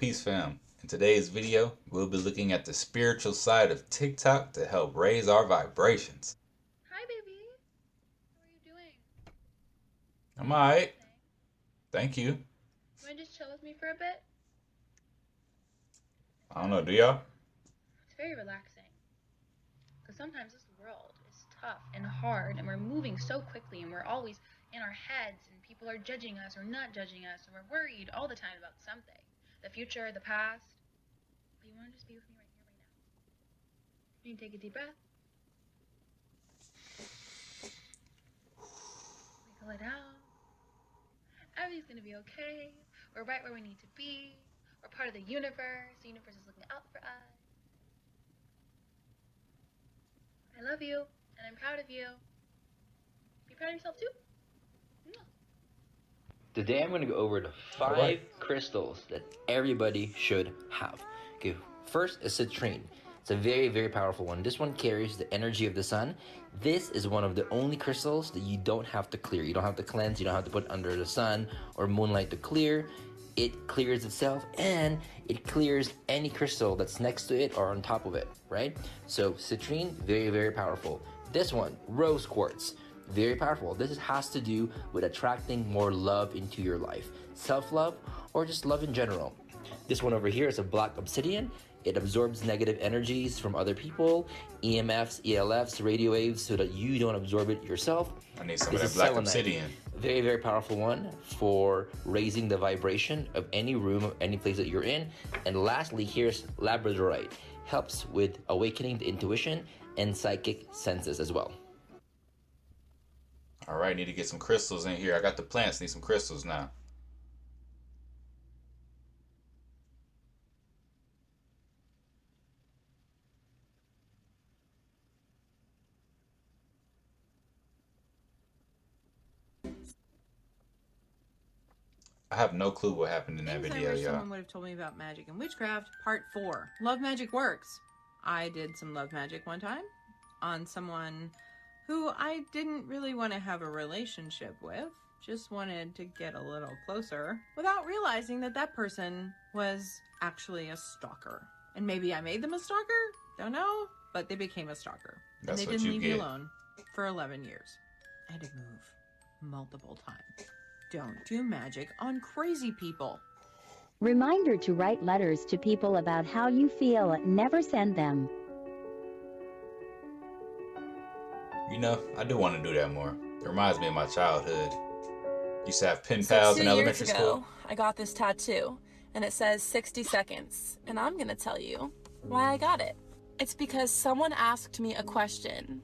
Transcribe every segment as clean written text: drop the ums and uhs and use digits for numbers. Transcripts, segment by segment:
Peace fam. In today's video, we'll be looking at the spiritual side of TikTok to help raise our vibrations. Hi, baby. How are you doing? I'm How's alright. everything? Thank you. You want to just chill with me for a bit? I don't know, do y'all? It's very relaxing. Because sometimes this world is tough and hard, and we're moving so quickly, and we're always in our heads, and people are judging us or not judging us, and we're worried all the time about something, the future, the past. But you want to just be with me right here, right now? You can take a deep breath. Wiggle it out. Everything's going to be okay. We're right where we need to be. We're part of the universe. The universe is looking out for us. I love you, and I'm proud of you. Be proud of yourself too. Today I'm going to go over the Alright. 5 crystals that everybody should have. Okay, first is citrine. It's a very, very powerful one. This one carries the energy of the sun. This is one of the only crystals that you don't have to clear. You don't have to cleanse, you don't have to put under the sun or moonlight to clear. It clears itself and it clears any crystal that's next to it or on top of it, right? So citrine, very, very powerful. This one, rose quartz. Very powerful. This has to do with attracting more love into your life, self-love, or just love in general. This one over here is a black obsidian. It absorbs negative energies from other people, EMFs, ELFs, radio waves, so that you don't absorb it yourself. I need some This of is that black selenite. obsidian. Very, very powerful one for raising the vibration of any room, of any place that you're in. And lastly, here's labradorite. Helps with awakening the intuition and psychic senses as well. Alright, need to get some crystals in here. I got the plants, need some crystals now. I have no clue what happened in that Things I video, wish y'all. someone would have told me about magic and witchcraft, part 4. Love magic works. I did some love magic one time on someone who I didn't really want to have a relationship with, just wanted to get a little closer, without realizing that that person was actually a stalker. And maybe I made them a stalker? Don't know, but they became a stalker. That's and they what didn't you leave me get. alone for 11 years. I had to move multiple times. Don't do magic on crazy people. Reminder to write letters to people about how you feel. Never send them. You know, I do want to do that more. It reminds me of my childhood. Used to have pen So pals in 2 years elementary school. ago, I got this tattoo, and it says 60 seconds. And I'm gonna tell you why I got it. It's because someone asked me a question,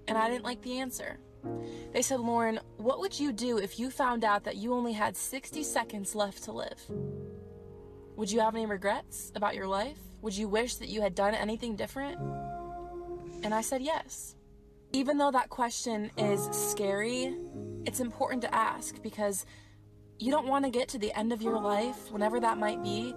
and I didn't like the answer. They said, Lauren, what would you do if you found out that you only had 60 seconds left to live? Would you have any regrets about your life? Would you wish that you had done anything different? And I said yes. Even though that question is scary, it's important to ask because you don't want to get to the end of your life, whenever that might be,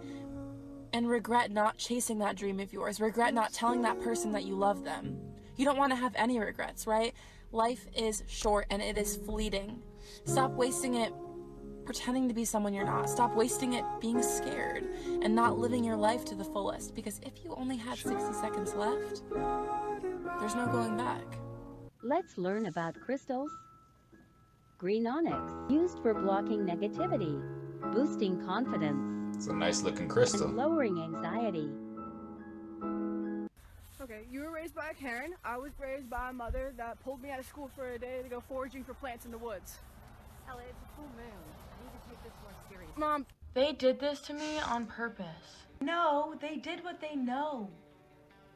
and regret not chasing that dream of yours, regret not telling that person that you love them. You don't want to have any regrets, right? Life is short and it is fleeting. Stop wasting it pretending to be someone you're not. Stop wasting it being scared and not living your life to the fullest, because if you only had 60 seconds left, there's no going back. Let's learn about crystals. Green onyx, used for blocking negativity, boosting confidence, It's a nice looking and crystal. lowering anxiety. Okay, you were raised by a Karen. I was raised by a mother that pulled me out of school for a day to go foraging for plants in the woods. Ella, it's a full moon. I need to take this more seriously. Mom, They did this to me on purpose. No, they did what they know.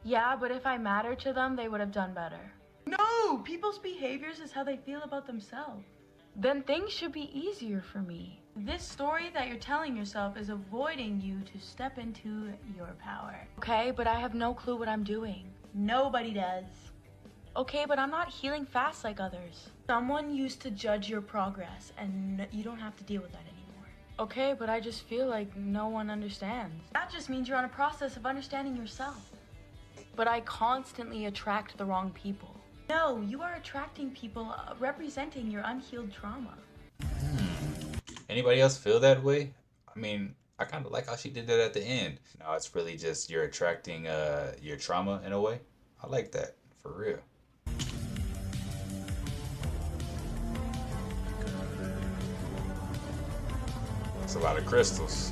Yeah, but if I mattered to them, they would have done better. No, people's behaviors is how they feel about themselves. Then things should be easier for me. This story that you're telling yourself is avoiding you to step into your power. Okay, but I have no clue what I'm doing. Nobody does. Okay, but I'm not healing fast like others. Someone used to judge your progress, and you don't have to deal with that anymore. Okay, but I just feel like no one understands. That just means you're on a process of understanding yourself. But I constantly attract the wrong people. No, you are attracting people representing your unhealed trauma. Anybody else feel that way? I mean, I kind of like how she did that at the end. No, it's really just you're attracting your trauma in a way. I like that for real. It's a lot of crystals.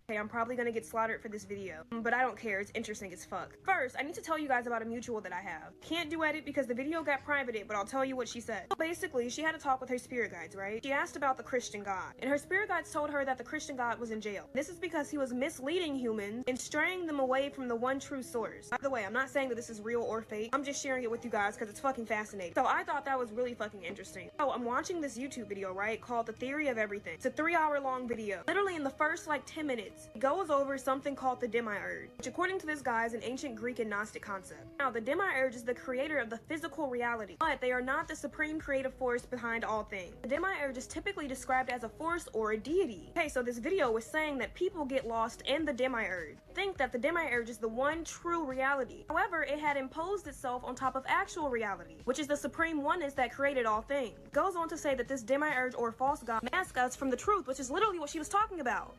Hey, I'm probably gonna get slaughtered for this video, but I don't care, it's interesting as fuck. First, I need to tell you guys about a mutual that I have. Can't duet it because the video got privated, but I'll tell you what she said. Basically, she had a talk with her spirit guides, right? She asked about the Christian God, and her spirit guides told her that the Christian God was in jail. This is because he was misleading humans and straying them away from the one true source. By the way, I'm not saying that this is real or fake, I'm just sharing it with you guys because it's fucking fascinating. So I thought that was really fucking interesting. So I'm watching this YouTube video, right, called The Theory of Everything. It's a 3-hour long video. Literally in the first like 10 minutes, it goes over something called the demiurge, which according to this guy is an ancient Greek and Gnostic concept. Now, the demiurge is the creator of the physical reality, but they are not the supreme creative force behind all things. The demiurge is typically described as a force or a deity. Okay, so this video was saying that people get lost in the demiurge, think that the demiurge is the one true reality. However, it had imposed itself on top of actual reality, which is the supreme oneness that created all things. It goes on to say that this demiurge or false god masks us from the truth, which is literally what she was talking about.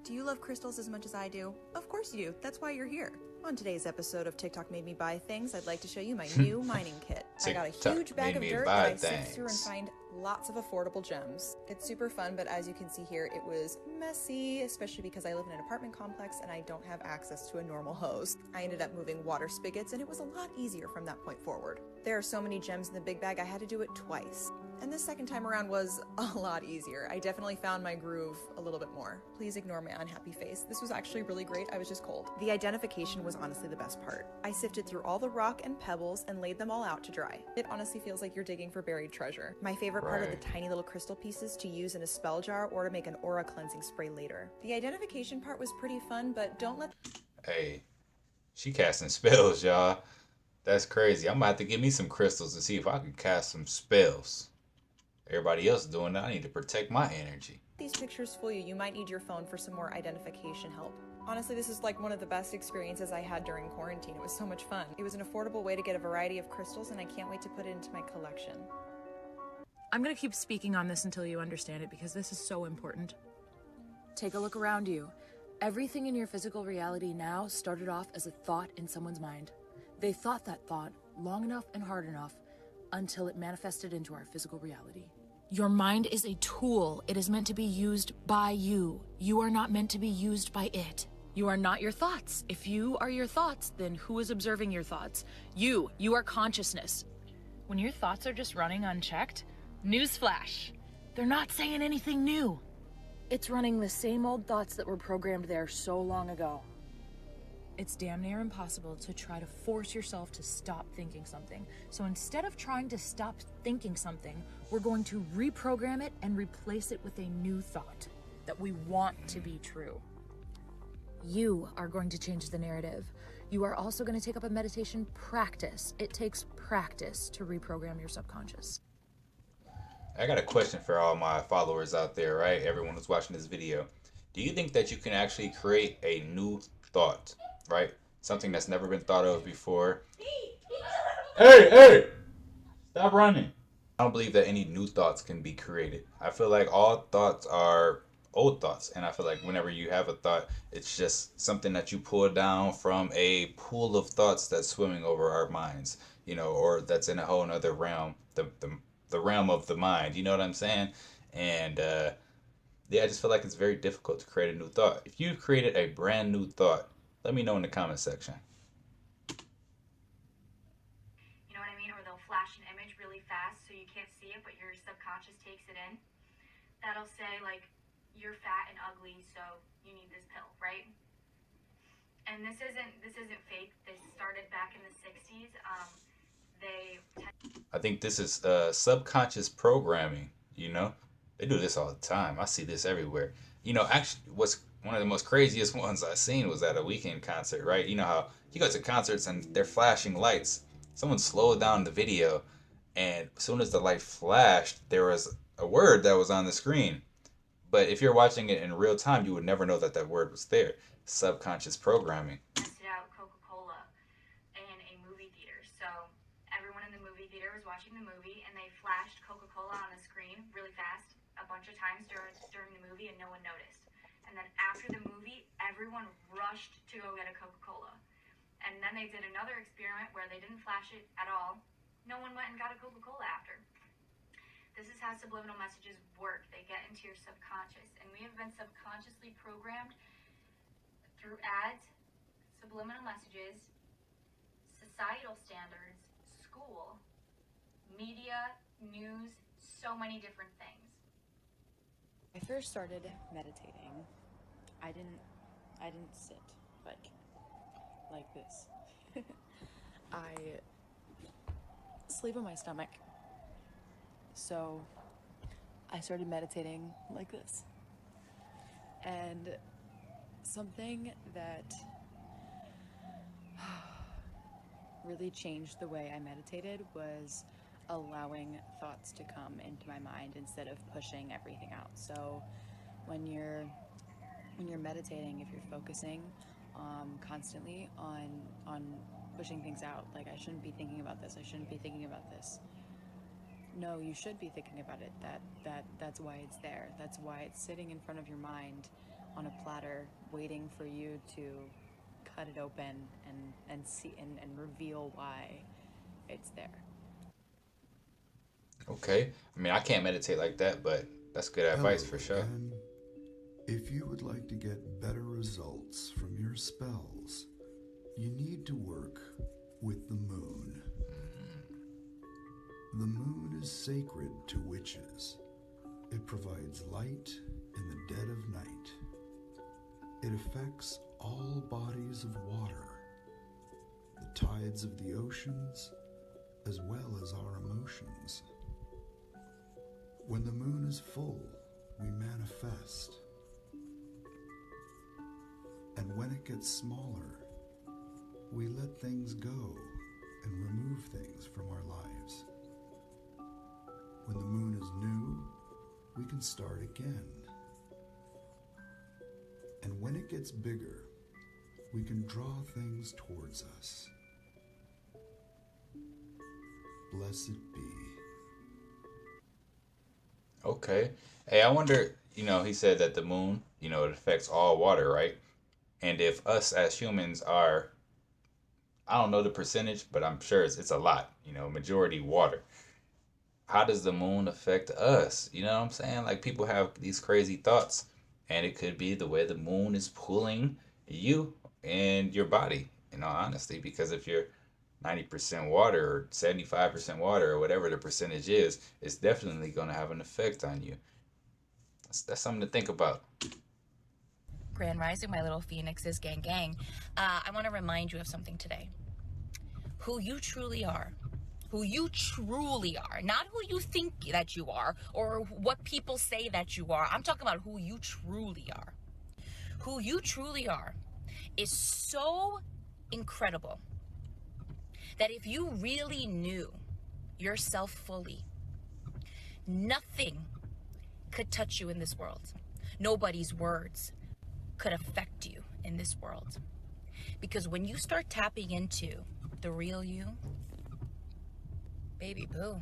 Do you love crystals as much as I do? Of course you do. That's why you're here. On today's episode of TikTok Made Me Buy Things, I'd like to show you my new mining kit. I got a huge bag of dirt that I sift through and find lots of affordable gems. It's super fun, but as you can see here, it was messy, especially because I live in an apartment complex and I don't have access to a normal hose. I ended up moving water spigots and it was a lot easier from that point forward. There are so many gems in the big bag, I had to do it twice. And this second time around was a lot easier. I definitely found my groove a little bit more. Please ignore my unhappy face. This was actually really great, I was just cold. The identification was honestly the best part. I sifted through all the rock and pebbles and laid them all out to dry. It honestly feels like you're digging for buried treasure. My favorite part are the tiny little crystal pieces to use in a spell jar or to make an aura cleansing spray later. The identification part was pretty fun, but don't let... Hey, she casting spells, y'all. That's crazy. I'm gonna have to get me some crystals to see if I can cast some spells. Everybody else doing that, I need to protect my energy. These pictures fool you. You might need your phone for some more identification help. Honestly, this is like one of the best experiences I had during quarantine. It was so much fun. It was an affordable way to get a variety of crystals, and I can't wait to put it into my collection. I'm gonna keep speaking on this until you understand it because this is so important. Take a look around you. Everything in your physical reality now started off as a thought in someone's mind. They thought that thought long enough and hard enough until it manifested into our physical reality. Your mind is a tool. It is meant to be used by you. You are not meant to be used by it. You are not your thoughts. If you are your thoughts, then who is observing your thoughts? You are consciousness. When your thoughts are just running unchecked, newsflash, they're not saying anything new. It's running the same old thoughts that were programmed there so long ago. It's damn near impossible to try to force yourself to stop thinking something. So instead of trying to stop thinking something, we're going to reprogram it and replace it with a new thought that we want to be true. You are going to change the narrative. You are also going to take up a meditation practice. It takes practice to reprogram your subconscious. I got a question for all my followers out there, right? Everyone who's watching this video. Do you think that you can actually create a new thought, right? Something that's never been thought of before. Hey! Stop running. I don't believe that any new thoughts can be created. I feel like all thoughts are old thoughts. And I feel like whenever you have a thought, it's just something that you pull down from a pool of thoughts that's swimming over our minds, you know, or that's in a whole other realm, the realm of the mind. You know what I'm saying? And yeah, I just feel like it's very difficult to create a new thought. If you've created a brand new thought, let me know in the comment section. You know what I mean? Or they'll flash an image really fast so you can't see it, but your subconscious takes it in. That'll say, like, you're fat and ugly, so you need this pill, right? And this isn't fake. This started back in the 60s. I think this is subconscious programming, you know? They do this all the time. I see this everywhere. You know, actually, what's one of the most craziest ones I've seen was at a weekend concert, right? You know how you go to concerts and they're flashing lights. Someone slowed down the video, and as soon as the light flashed, there was a word that was on the screen. But if you're watching it in real time, you would never know that that word was there. Subconscious programming. Tested out Coca-Cola in a movie theater. So everyone in the movie theater was watching the movie, and they flashed Coca-Cola on the screen really fast a bunch of times during the movie, and no one noticed. And then after the movie, everyone rushed to go get a Coca-Cola. And then they did another experiment where they didn't flash it at all. No one went and got a Coca-Cola after. This is how subliminal messages work. They get into your subconscious. And we have been subconsciously programmed through ads, subliminal messages, societal standards, school, media, news, so many different things. I first started meditating. I didn't sit like this. I sleep on my stomach. So I started meditating like this. And something that really changed the way I meditated was allowing thoughts to come into my mind instead of pushing everything out. So when you're meditating, if you're focusing constantly on pushing things out, like I shouldn't be thinking about this, I shouldn't be thinking about this. No, you should be thinking about it. That's why it's there. That's why it's sitting in front of your mind on a platter, waiting for you to cut it open and see and reveal why it's there. Okay. I mean, I can't meditate like that, but that's good advice for sure. Again. If you would like to get better results from your spells, you need to work with the moon. The moon is sacred to witches. It provides light in the dead of night. It affects all bodies of water, the tides of the oceans, as well as our emotions. When the moon is full, we manifest. And when it gets smaller, we let things go and remove things from our lives. When the moon is new, we can start again. And when it gets bigger, we can draw things towards us. Blessed be. Okay. Hey, I wonder, he said that the moon, it affects all water, right? And if us as humans are, I don't know the percentage, but I'm sure it's a lot, majority water. How does the moon affect us? You know what I'm saying? Like people have these crazy thoughts, and it could be the way the moon is pulling you and your body, honestly, because if you're 90% water or 75% water or whatever the percentage is, it's definitely going to have an effect on you. That's something to think about. Grand Rising, my little phoenixes, gang. I want to remind you of something today. Who you truly are. Who you truly are. Not who you think that you are or what people say that you are. I'm talking about who you truly are. Who you truly are is so incredible that if you really knew yourself fully, nothing could touch you in this world. Nobody's words could affect you in this world. Because when you start tapping into the real you, baby boo.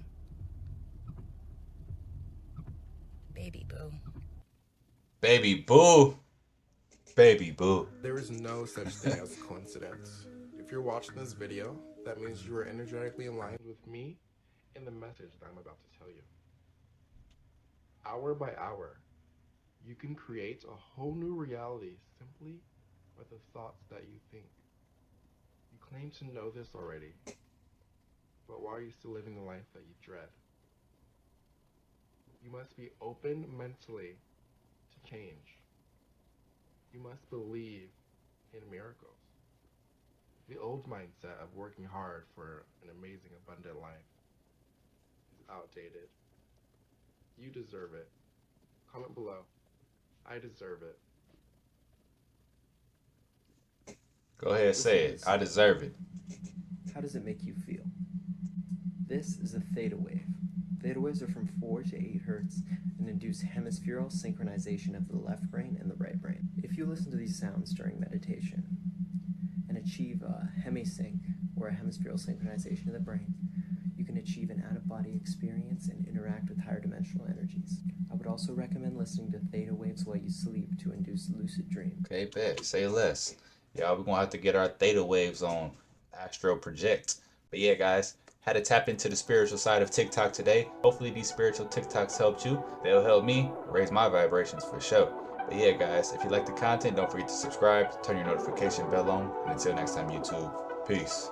Baby boo. Baby boo. Baby boo. There is no such thing as coincidence. If you're watching this video, that means you are energetically aligned with me and the message that I'm about to tell you. Hour by hour, you can create a whole new reality simply by the thoughts that you think. You claim to know this already, but why are you still living the life that you dread? You must be open mentally to change. You must believe in miracles. The old mindset of working hard for an amazing, abundant life is outdated. You deserve it. Comment below. I deserve it. Go ahead, say it. I deserve it. How does it make you feel? This is a theta wave. Theta waves are from 4 to 8 hertz and induce hemispherical synchronization of the left brain and the right brain. If you listen to these sounds during meditation and achieve a hemisync, or a hemispherical synchronization of the brain, you can achieve an out-of-body experience and interact with higher dimensional energies. I I would also recommend listening to theta waves while you sleep to induce lucid dreams. Okay, bet. Say less. Y'all, we're going to have to get our theta waves on Astro Project. But yeah, guys, had to tap into the spiritual side of TikTok today. Hopefully these spiritual TikToks helped you. They'll help me raise my vibrations for sure. But yeah, guys, if you like the content, don't forget to subscribe, turn your notification bell on. And until next time, YouTube, peace.